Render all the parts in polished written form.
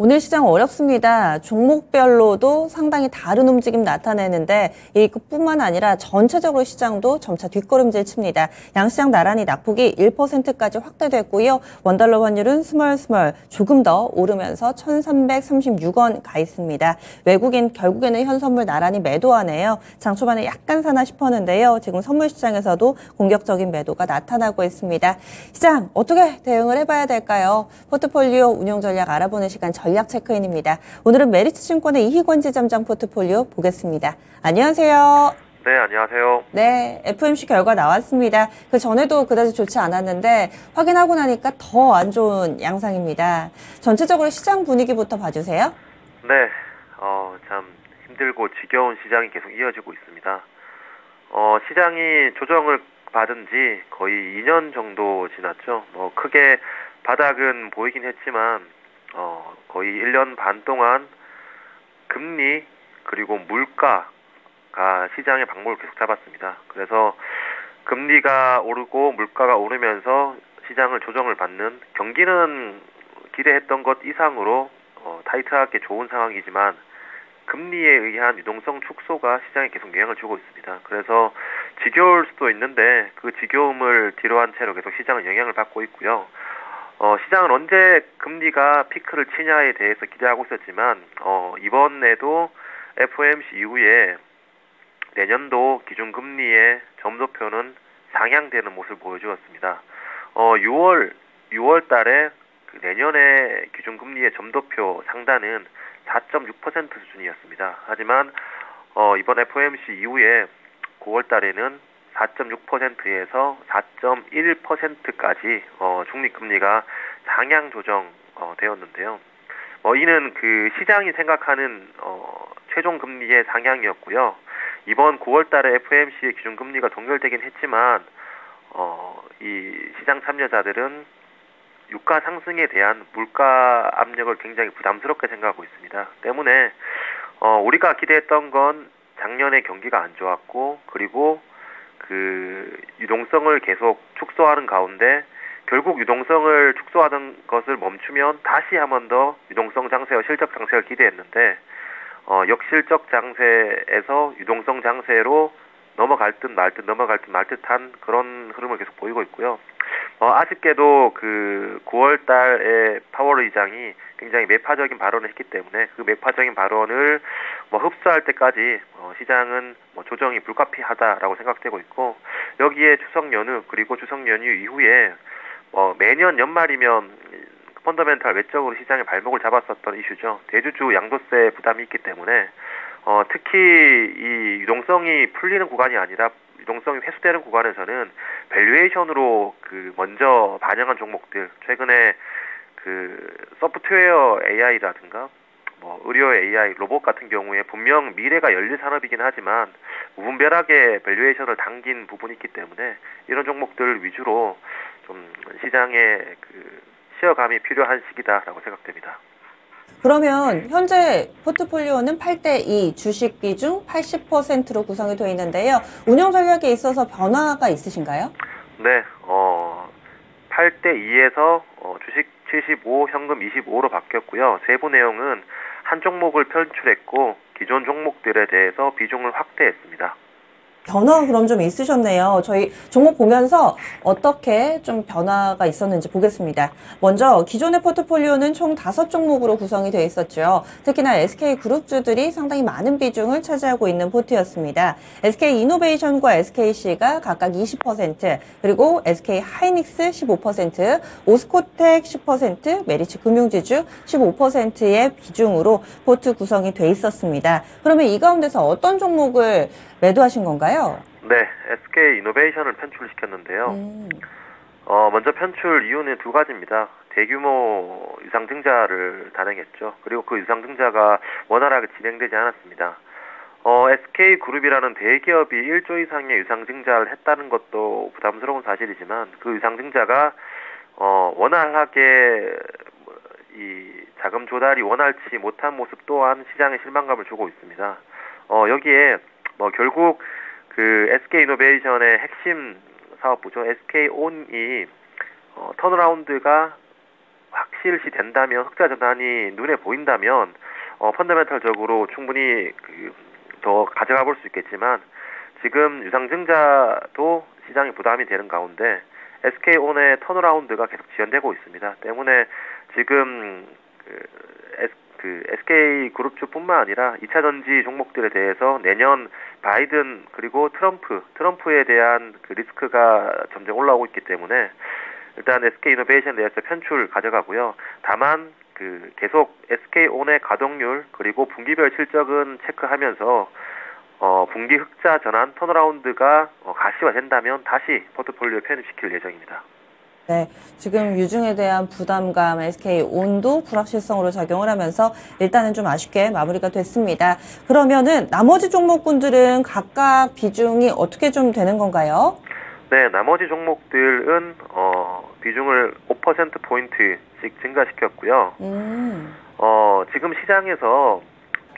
오늘 시장 어렵습니다. 종목별로도 상당히 다른 움직임 나타내는데 이뿐만 아니라 전체적으로 시장도 점차 뒷걸음질 칩니다. 양시장 나란히 낙폭이 1%까지 확대됐고요. 원달러 환율은 스멀스멀 조금 더 오르면서 1,336원 가 있습니다. 외국인 결국에는 현선물 나란히 매도하네요. 장 초반에 약간 사나 싶었는데요. 지금 선물 시장에서도 공격적인 매도가 나타나고 있습니다. 시장 어떻게 대응을 해봐야 될까요? 포트폴리오 운용 전략 알아보는 시간 전략 체크인입니다. 오늘은 메리츠증권의 이희권 지점장 포트폴리오 보겠습니다. 안녕하세요. 네, 안녕하세요. 네, FOMC 결과 나왔습니다. 그 전에도 그다지 좋지 않았는데 확인하고 나니까 더 안 좋은 양상입니다. 전체적으로 시장 분위기부터 봐주세요. 네, 참 힘들고 지겨운 시장이 계속 이어지고 있습니다. 시장이 조정을 받은 지 거의 2년 정도 지났죠. 크게 바닥은 보이긴 했지만 거의 1년 반 동안 금리 그리고 물가가 시장의 방목을 계속 잡았습니다. 그래서 금리가 오르고 물가가 오르면서 시장을 조정을 받는, 경기는 기대했던 것 이상으로 타이트하게 좋은 상황이지만 금리에 의한 유동성 축소가 시장에 계속 영향을 주고 있습니다. 그래서 지겨울 수도 있는데 그 지겨움을 뒤로한 채로 계속 시장은 영향을 받고 있고요. 시장은 언제 금리가 피크를 치냐에 대해서 기대하고 있었지만 이번에도 FOMC 이후에 내년도 기준금리의 점도표는 상향되는 모습을 보여주었습니다. 6월 달에 내년의 기준금리의 점도표 상단은 4.6% 수준이었습니다. 하지만 이번 FOMC 이후에 9월 달에는 4.6%에서 4.1%까지 중립금리가 상향 조정되었는데요. 이는 그 시장이 생각하는 최종 금리의 상향이었고요. 이번 9월 달에 FOMC의 기준금리가 동결되긴 했지만 이 시장 참여자들은 유가 상승에 대한 물가 압력을 굉장히 부담스럽게 생각하고 있습니다. 때문에 우리가 기대했던 건 작년에 경기가 안 좋았고, 그리고 그 유동성을 계속 축소하는 가운데 결국 유동성을 축소하던 것을 멈추면 다시 한 번 더 유동성 장세와 실적 장세를 기대했는데 역실적 장세에서 유동성 장세로 넘어갈 듯 말 듯한 그런 흐름을 계속 보이고 있고요. 아쉽게도 그 9월 달에 파월 의장이 굉장히 매파적인 발언을 했기 때문에 그 매파적인 발언을 흡수할 때까지 시장은 조정이 불가피하다라고 생각되고 있고, 여기에 추석 연휴 그리고 추석 연휴 이후에 매년 연말이면 펀더멘탈 외적으로 시장의 발목을 잡았었던 이슈죠. 대주주 양도세 부담이 있기 때문에 특히 이 유동성이 풀리는 구간이 아니라 유동성이 회수되는 구간에서는 밸류에이션으로 그 먼저 반영한 종목들, 최근에 그 소프트웨어 AI라든가 의료 AI, 로봇 같은 경우에 분명 미래가 열릴 산업이긴 하지만 무분별하게 밸류에이션을 당긴 부분이 있기 때문에 이런 종목들 위주로 좀 시장의 그 쉬어감이 필요한 시기다라고 생각됩니다. 그러면 현재 포트폴리오는 8대2, 주식 비중 80%로 구성이 되어 있는데요. 운영 전략에 있어서 변화가 있으신가요? 네, 8대2에서 주식 75, 현금 25로 바뀌었고요. 세부 내용은 한 종목을 편출했고 기존 종목들에 대해서 비중을 확대했습니다. 변화가 그럼 좀 있으셨네요. 저희 종목 보면서 어떻게 좀 변화가 있었는지 보겠습니다. 먼저 기존의 포트폴리오는 총 5종목으로 구성이 되어 있었죠. 특히나 SK그룹주들이 상당히 많은 비중을 차지하고 있는 포트였습니다. SK이노베이션과 SKC가 각각 20%, 그리고 SK하이닉스 15%, 오스코텍 10%, 메리츠금융지주 15%의 비중으로 포트 구성이 되어 있었습니다. 그러면 이 가운데서 어떤 종목을 매도하신 건가요? 네, SK이노베이션을 편출시켰는데요. 먼저 편출 이유는 두 가지입니다. 대규모 유상증자를 단행했죠. 그리고 그 유상증자가 원활하게 진행되지 않았습니다. SK그룹이라는 대기업이 1조 이상의 유상증자를 했다는 것도 부담스러운 사실이지만 그 유상증자가 원활하게 이 자금 조달이 원활치 못한 모습 또한 시장에 실망감을 주고 있습니다. 여기에 결국 그 SK이노베이션의 핵심 사업부죠. SK온이 턴어라운드가 실시된다면, 흑자 전환이 눈에 보인다면 펀더멘털적으로 충분히 더 가져가 볼 수 있겠지만, 지금 유상증자도 시장이 부담이 되는 가운데 SK온의 턴어라운드가 계속 지연되고 있습니다. 때문에 지금 SK그룹주뿐만 아니라 2차 전지 종목들에 대해서 내년 바이든 그리고 트럼프에 대한 그 리스크가 점점 올라오고 있기 때문에 일단 SK이노베이션에 대해서 편출 가져가고요. 다만 계속 SK온의 가동률 그리고 분기별 실적은 체크하면서 분기 흑자 전환 턴어라운드가 가시화된다면 다시 포트폴리오에 편입시킬 예정입니다. 네, 지금 유중에 대한 부담감 SK온도 불확실성으로 작용을 하면서 일단은 좀 아쉽게 마무리가 됐습니다. 그러면은 나머지 종목군들은 각각 비중이 어떻게 좀 되는 건가요? 네, 나머지 종목들은 비중을 5%포인트씩 증가시켰고요. 지금 시장에서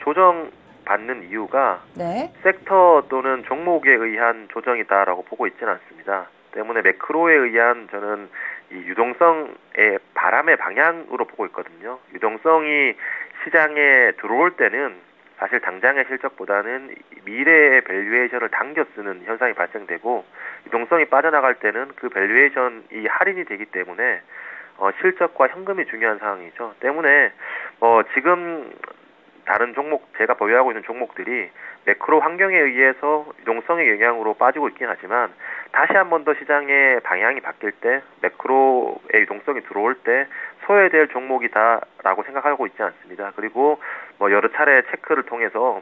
조정받는 이유가 네. 섹터 또는 종목에 의한 조정이다라고 보고 있지는 않습니다. 때문에 매크로에 의한 저는 이 유동성의 바람의 방향으로 보고 있거든요. 유동성이 시장에 들어올 때는 사실 당장의 실적보다는 미래의 밸류에이션을 당겨 쓰는 현상이 발생되고, 유동성이 빠져나갈 때는 그 밸류에이션이 할인이 되기 때문에 실적과 현금이 중요한 상황이죠. 때문에 지금 다른 종목, 제가 보유하고 있는 종목들이 매크로 환경에 의해서 유동성의 영향으로 빠지고 있긴 하지만, 다시 한 번 더 시장의 방향이 바뀔 때, 매크로의 유동성이 들어올 때 소외될 종목이다라고 생각하고 있지 않습니다. 그리고 여러 차례 체크를 통해서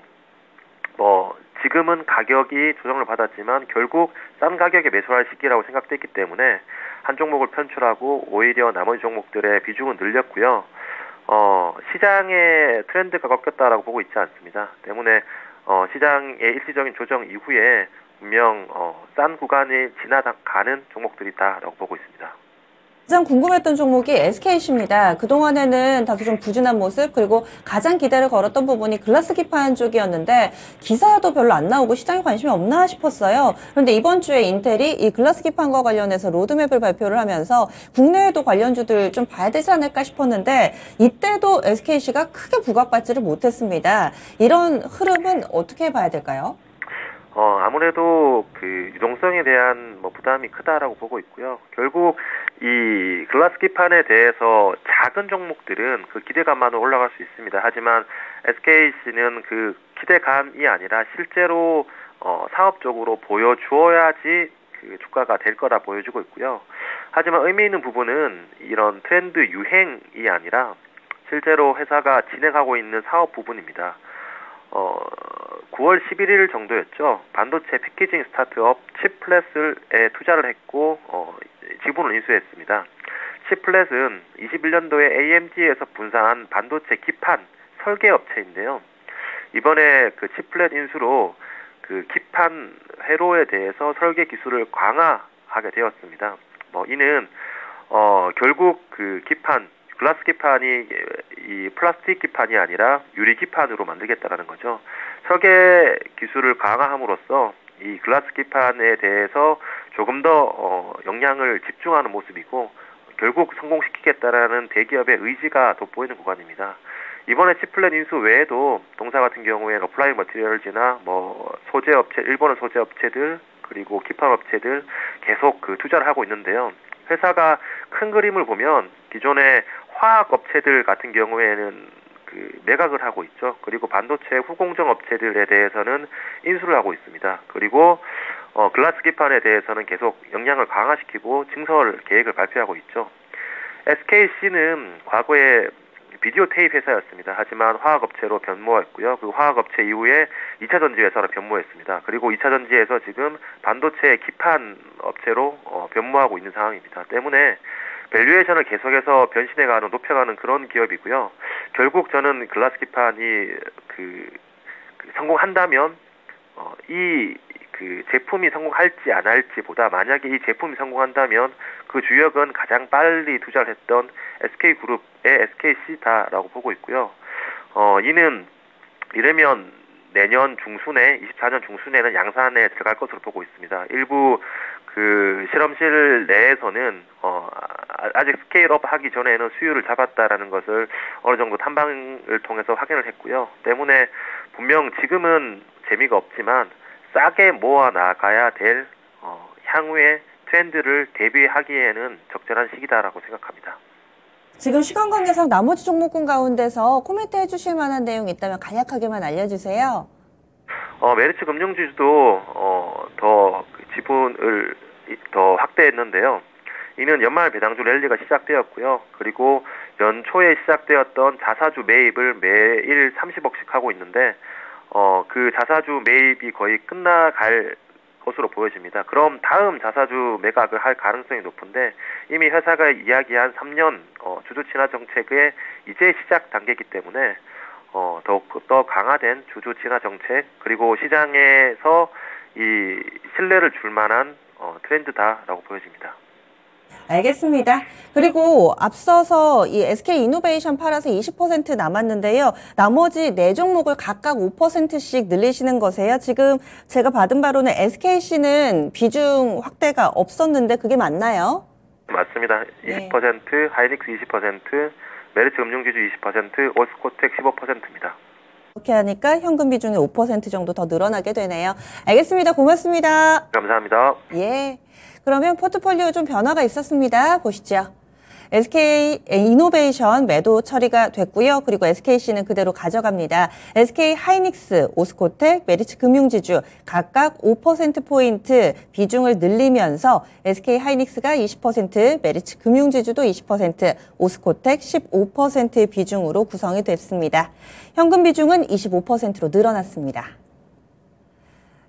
지금은 가격이 조정을 받았지만 결국 싼 가격에 매수할 시기라고 생각됐기 때문에 한 종목을 편출하고 오히려 나머지 종목들의 비중은 늘렸고요. 시장의 트렌드가 꺾였다라고 보고 있지 않습니다. 때문에 시장의 일시적인 조정 이후에 분명 싼 구간이 지나가는 종목들이다라고 보고 있습니다. 가장 궁금했던 종목이 SKC입니다. 그동안에는 다소 좀 부진한 모습, 그리고 가장 기대를 걸었던 부분이 글라스 기판 쪽이었는데 기사도 별로 안 나오고 시장에 관심이 없나 싶었어요. 그런데 이번 주에 인텔이 이 글라스 기판과 관련해서 로드맵을 발표를 하면서 국내에도 관련주들 좀 봐야 되지 않을까 싶었는데 이때도 SKC가 크게 부각받지를 못했습니다. 이런 흐름은 어떻게 봐야 될까요? 아무래도 유동성에 대한 부담이 크다라고 보고 있고요. 결국 이 글라스 기판에 대해서 작은 종목들은 그 기대감만으로 올라갈 수 있습니다. 하지만 SKC는 그 기대감이 아니라 실제로 사업적으로 보여주어야지 그 주가가 될 거라 보여주고 있고요. 하지만 의미 있는 부분은 이런 트렌드 유행이 아니라 실제로 회사가 진행하고 있는 사업 부분입니다. 9월 11일 정도였죠. 반도체 패키징 스타트업 칩플랫에 투자를 했고 지분을 인수했습니다. 칩플랫은 21년도에 AMD에서 분사한 반도체 기판 설계 업체인데요. 이번에 그 칩플랫 인수로 그 기판 회로에 대해서 설계 기술을 강화하게 되었습니다. 이는 결국 그 기판, 글라스 기판이 이 플라스틱 기판이 아니라 유리 기판으로 만들겠다라는 거죠. 설계 기술을 강화함으로써 이 글라스 기판에 대해서 조금 더 역량을 집중하는 모습이고, 결국 성공시키겠다라는 대기업의 의지가 돋보이는 구간입니다. 이번에 칩플랫 인수 외에도 동사 같은 경우에는 어플라이 머티리얼즈나 소재 업체, 일본의 소재 업체들 그리고 기판 업체들 계속 투자를 하고 있는데요. 회사가 큰 그림을 보면 기존의 화학 업체들 같은 경우에는 매각을 하고 있죠. 그리고 반도체 후공정 업체들에 대해서는 인수를 하고 있습니다. 그리고 글라스 기판에 대해서는 계속 역량을 강화시키고 증설 계획을 발표하고 있죠. SKC는 과거에 비디오 테이프 회사였습니다. 하지만 화학업체로 변모했고요. 그 화학업체 이후에 2차 전지 회사로 변모했습니다. 그리고 2차 전지에서 지금 반도체 기판 업체로 변모하고 있는 상황입니다. 때문에 밸류에이션을 계속해서 변신해가는, 높여가는 그런 기업이고요. 결국 저는 글라스 기판이 성공한다면 이 제품이 성공할지 안 할지보다, 만약에 이 제품이 성공한다면 그 주역은 가장 빨리 투자를 했던 SK그룹의 SKC다라고 보고 있고요. 이러면 내년 중순에, 24년 중순에는 양산에 들어갈 것으로 보고 있습니다. 일부 실험실 내에서는 아직 스케일업 하기 전에는 수율을 잡았다라는 것을 어느 정도 탐방을 통해서 확인을 했고요. 때문에 분명 지금은 재미가 없지만 싸게 모아 나가야 될 향후의 트렌드를 대비하기에는 적절한 시기다라고 생각합니다. 지금 시간 관계상 나머지 종목군 가운데서 코멘트 해주실 만한 내용이 있다면 간략하게만 알려주세요. 메리츠 금융지주도 더 지분을 더 확대했는데요. 이는 연말 배당주 랠리가 시작되었고요. 그리고 연초에 시작되었던 자사주 매입을 매일 30억씩 하고 있는데 그 자사주 매입이 거의 끝나갈 것으로 보여집니다. 그럼 다음 자사주 매각을 할 가능성이 높은데 이미 회사가 이야기한 3년 주주 친화 정책의 이제 시작 단계이기 때문에 더욱더 강화된 주주 친화 정책 그리고 시장에서 이 신뢰를 줄 만한 트렌드다라고 보여집니다. 알겠습니다. 그리고 앞서서 이 SK이노베이션 팔아서 20% 남았는데요. 나머지 4종목을 각각 5%씩 늘리시는 거세요. 지금 제가 받은 바로는 SKC는 비중 확대가 없었는데 그게 맞나요? 맞습니다. 20%, 하이닉스 20%, 메리츠 금융지주 20%, 오스코텍 15%입니다. 이렇게 하니까 현금 비중이 5% 정도 더 늘어나게 되네요. 알겠습니다. 고맙습니다. 감사합니다. 예. 그러면 포트폴리오 좀 변화가 있었습니다. 보시죠. SK이노베이션 매도 처리가 됐고요. 그리고 SKC는 그대로 가져갑니다. SK하이닉스, 오스코텍, 메리츠 금융지주 각각 5%포인트 비중을 늘리면서 SK하이닉스가 20%, 메리츠 금융지주도 20%, 오스코텍 15%의 비중으로 구성이 됐습니다. 현금 비중은 25%로 늘어났습니다.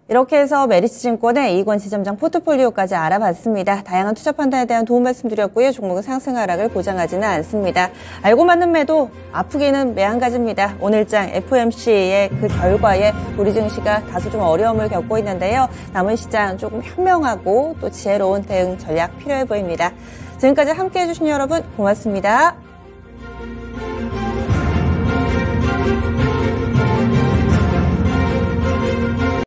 이렇게 해서 메리츠증권의 이익원 지점장 포트폴리오까지 알아봤습니다. 다양한 투자 판단에 대한 도움 말씀드렸고요. 종목은 상승 하락을 보장하지는 않습니다. 알고 맞는 매도, 아프기는 매한가지입니다. 오늘장 FOMC의 그 결과에 우리 증시가 다소 좀 어려움을 겪고 있는데요. 남은 시장 조금 현명하고 또 지혜로운 대응 전략 필요해 보입니다. 지금까지 함께해 주신 여러분 고맙습니다.